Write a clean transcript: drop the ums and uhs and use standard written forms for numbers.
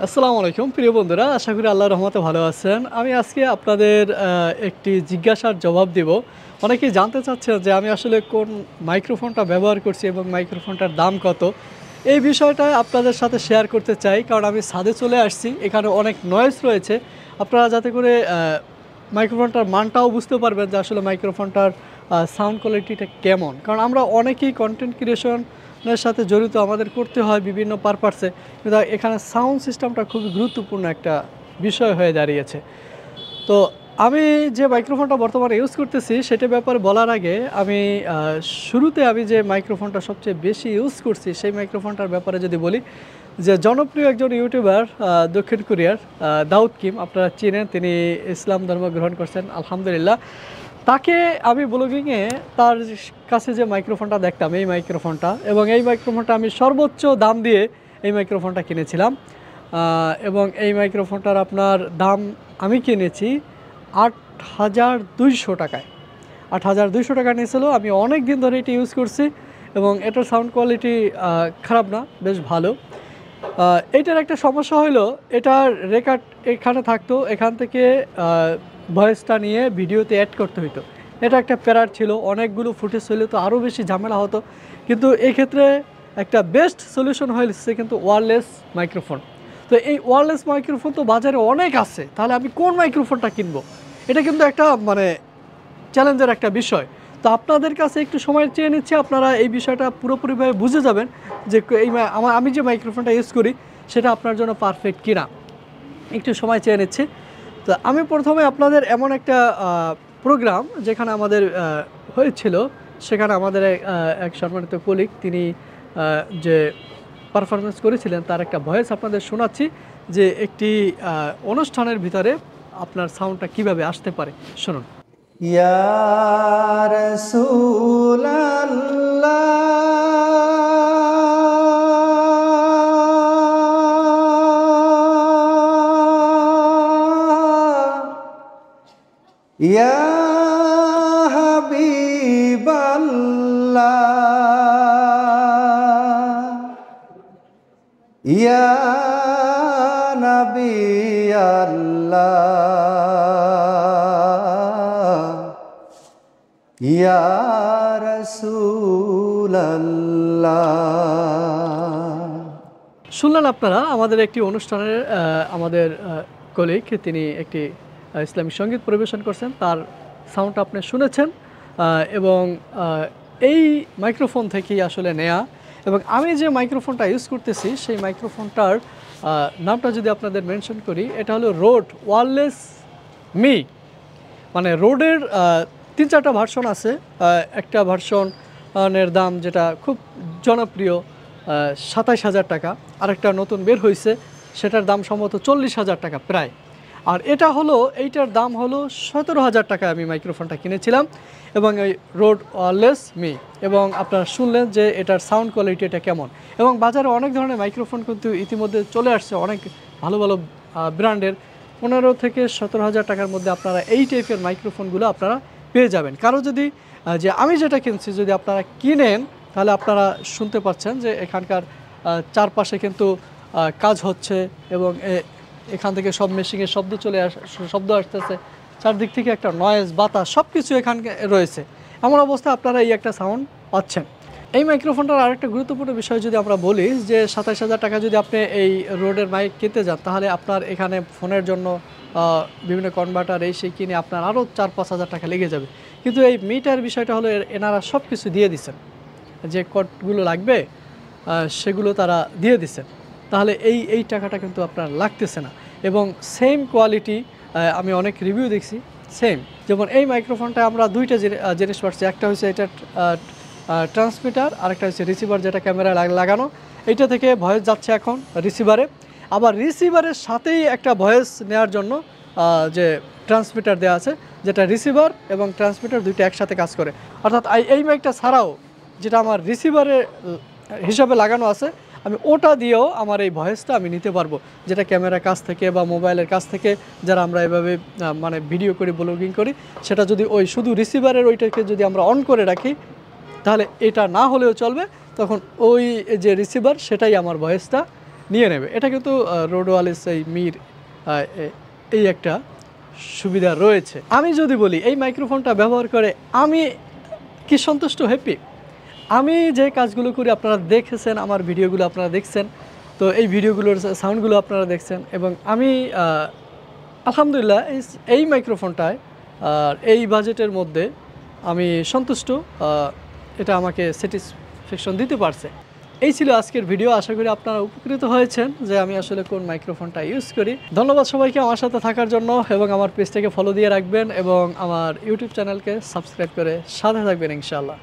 আসসালামু আলাইকুম প্রিয় বন্ধুরা, আশা করি আল্লাহর রহমতে ভালো আছেন। আমি আজকে আপনাদের একটি জিজ্ঞাসার জবাব দিব। অনেকেই জানতে চাচ্ছেন যে আমি আসলে কোন মাইক্রোফোনটা ব্যবহার করছি এবং মাইক্রোফোনটার দাম কত। এই বিষয়টা আপনাদের সাথে শেয়ার করতে চাই, কারণ আমি ছাদে চলে আসছি, এখানে অনেক নয়েজ রয়েছে। আপনারা যাতে করে মাইক্রোফোনটার মানটাও বুঝতে পারবেন যে আসলে মাইক্রোফোনটার সাউন্ড কোয়ালিটিটা কেমন। কারণ আমরা অনেকেই কন্টেন্ট ক্রিয়েশনের সাথে জড়িত, আমাদের করতে হয় বিভিন্ন পারপাসে, কিন্তু এখানে সাউন্ড সিস্টেমটা খুবই গুরুত্বপূর্ণ একটা বিষয় হয়ে দাঁড়িয়েছে। তো আমি যে মাইক্রোফোনটা বর্তমানে ইউজ করতেছি সেটার ব্যাপারে বলার আগে আমি শুরুতে আমি যে মাইক্রোফোনটা সবচেয়ে বেশি ইউজ করছি সেই মাইক্রোফোনটার ব্যাপারে যদি বলি, যে জনপ্রিয় একজন ইউটিউবার দক্ষিণ কোরিয়ার দাউদ কিম, আপনারা চিনেন, তিনি ইসলাম ধর্ম গ্রহণ করছেন আলহামদুলিল্লাহ। তাকে আমি ব্লগিংয়ে তার কাছে যে মাইক্রোফোনটা দেখতাম, এই মাইক্রোফোনটা, এবং এই মাইক্রোফোনটা আমি সর্বোচ্চ দাম দিয়ে এই মাইক্রোফোনটা কিনেছিলাম। এবং এই মাইক্রোফোনটার আপনার দাম আমি কিনেছি ৮,২০০ টাকায়। ৮,২০০ টাকা নিয়েছিল। আমি অনেক দিন ধরে এটি ইউজ করছি এবং এটার সাউন্ড কোয়ালিটি খারাপ না, বেশ ভালো। এইটার একটা সমস্যা হলো, এটার রেকর্ড এখানে থাকতো, এখান থেকে ভয়েসটা নিয়ে ভিডিওতে অ্যাড করতে হইতো। এটা একটা প্যারার ছিল, অনেকগুলো ফুটেজ হইলে তো আরও বেশি ঝামেলা হতো। কিন্তু এই ক্ষেত্রে একটা বেস্ট সলিউশন হয়েছে কিন্তু ওয়্যারলেস মাইক্রোফোন। তো এই ওয়্যারলেস মাইক্রোফোন তো বাজারে অনেক আছে, তাহলে আমি কোন মাইক্রোফোনটা কিনবো? এটা কিন্তু একটা চ্যালেঞ্জের একটা বিষয়। তো আপনাদের কাছে একটু সময় চেয়ে নিচ্ছে, আপনারা এই বিষয়টা পুরোপুরিভাবে বুঝে যাবেন যে আমি যে মাইক্রোফোনটা ইউজ করি সেটা আপনার জন্য পারফেক্ট কিনা। একটু সময় চেয়ে নিচ্ছি। তো আমি প্রথমে আপনাদের এমন একটা প্রোগ্রাম যেখানে আমাদের হয়েছিল, সেখানে আমাদের এক সম্মানিত কলিগ, তিনি যে পারফরমেন্স করেছিলেন তার একটা ভয়েস আপনাদের শোনাচ্ছি, যে একটি অনুষ্ঠানের ভিতরে আপনার সাউন্ডটা কিভাবে আসতে পারে। শুনুন। ইয়া রাসূলাল্লাহ ইয়া হাবিবাল্লাহ ইয়া নবিয়াল্লাহ ইয়া রাসূলাল্লাহ। শুনলেন আপনারা আমাদের একটি অনুষ্ঠানের আমাদের কলিগ, তিনি একটি ইসলামিক সঙ্গীত পরিবেশন করছেন, তার সাউন্ডটা আপনি শুনেছেন। এবং এই মাইক্রোফোন থেকেই আসলে নেয়া। এবং আমি যে মাইক্রোফোনটা ইউজ করতেছি সেই মাইক্রোফোনটার নামটা যদি আপনাদের মেনশন করি, এটা হলো রোড ওয়্যারলেস মি। রোডের ৩-৪টা ভার্সন আছে। একটা ভার্সনের দাম যেটা খুব জনপ্রিয় ২৭,০০০ টাকা, আরেকটা নতুন বের হয়েছে সেটার দাম সম্ভবত ৪০,০০০ টাকা প্রায়। আর এটা হলো, এইটার দাম হলো ১৭,০০০ টাকায় আমি মাইক্রোফোনটা কিনেছিলাম, এবং এই রোড ওয়্যারলেস মি। এবং আপনারা শুনলেন যে এটার সাউন্ড কোয়ালিটি এটা কেমন। এবং বাজারে অনেক ধরনের মাইক্রোফোন কিন্তু ইতিমধ্যে চলে আসছে, অনেক ভালো ভালো ব্র্যান্ডের। ১৫ থেকে ১৭,০০০ টাকার মধ্যে আপনারা এই টাইপের মাইক্রোফোনগুলো আপনারা পেয়ে যাবেন। কারো যদি যে আমি যেটা কিনছি যদি আপনারা কিনেন, তাহলে আপনারা শুনতে পাচ্ছেন যে এখানকার চারপাশে কিন্তু কাজ হচ্ছে, এবং এখান থেকে সব মেশিনের শব্দ আসতেছে, চারদিক থেকে একটা নয়েজ, বাতাস, সব কিছু এখানে রয়েছে। এমন অবস্থায় আপনারা এই একটা সাউন্ড পাচ্ছেন। এই মাইক্রোফোনটার আরেকটা গুরুত্বপূর্ণ বিষয় যদি আমরা বলি, যে ২৭,০০০ টাকা যদি আপনি এই রোডের মাইক কিনতে যান, তাহলে আপনার এখানে ফোনের জন্য বিভিন্ন কনভার্টার এই সেই কিনে আপনার আরও ৪-৫ হাজার টাকা লেগে যাবে। কিন্তু এই মিটার বিষয়টা হলো এনারা সব কিছু দিয়ে দিচ্ছেন, যে কটগুলো লাগবে সেগুলো তারা দিয়ে দিচ্ছেন। তাহলে এই টাকাটা কিন্তু আপনার লাগতেছে না। এবং সেম কোয়ালিটি, আমি অনেক রিভিউ দেখছি সেম। যেমন এই মাইক্রোফোনটা আমরা দুইটা জিনিস পাচ্ছি, একটা হচ্ছে এটা ট্রান্সমিটার, আরেকটা হচ্ছে রিসিভার, যেটা ক্যামেরায় লাগানো। এইটা থেকে ভয়েস যাচ্ছে এখন রিসিভারে, আবার রিসিভারের সাথেই একটা ভয়েস নেওয়ার জন্য যে ট্রান্সমিটার দেওয়া আছে, যেটা রিসিভার এবং ট্রান্সমিটার দুইটা একসাথে কাজ করে। অর্থাৎ এই মাইকটা ছাড়াও যেটা আমার রিসিভারের হিসাবে লাগানো আছে, আমি ওটা দিয়েও আমার এই ভয়েসটা আমি নিতে পারবো, যেটা ক্যামেরার কাছ থেকে বা মোবাইলের কাছ থেকে যারা আমরা এভাবে ভিডিও করি, ব্লগিং করি, সেটা যদি ওই শুধু রিসিভারের ওইটাকে যদি আমরা অন করে রাখি, তাহলে এটা না হলেও চলবে। তখন ওই যে রিসিভার সেটাই আমার ভয়েসটা নিয়ে নেবে। এটা কিন্তু রোড ওয়ালেস এই মির এই একটা সুবিধা রয়েছে। আমি যদি বলি এই মাইক্রোফোনটা ব্যবহার করে আমি কি সন্তুষ্ট, হ্যাপি? আমি যে কাজগুলো করি আপনারা দেখেছেন, আমার ভিডিওগুলো আপনারা দেখছেন, তো এই ভিডিওগুলোর সাউন্ডগুলো আপনারা দেখছেন, এবং আমি আলহামদুলিল্লাহ এই মাইক্রোফোনটায় এই বাজেটের মধ্যে আমি সন্তুষ্ট। এটা আমাকে স্যাটিসফ্যাকশন দিতে পারছে। এই ছিল আজকের ভিডিও। আশা করি আপনারা উপকৃত হয়েছেন যে আমি আসলে কোন মাইক্রোফোনটা ইউজ করি। ধন্যবাদ সবাইকে আমার সাথে থাকার জন্য, এবং আমার পেজটাকে ফলো দিয়ে রাখবেন এবং আমার ইউটিউব চ্যানেলকে সাবস্ক্রাইব করে সাথে থাকবেন ইনশাআল্লাহ।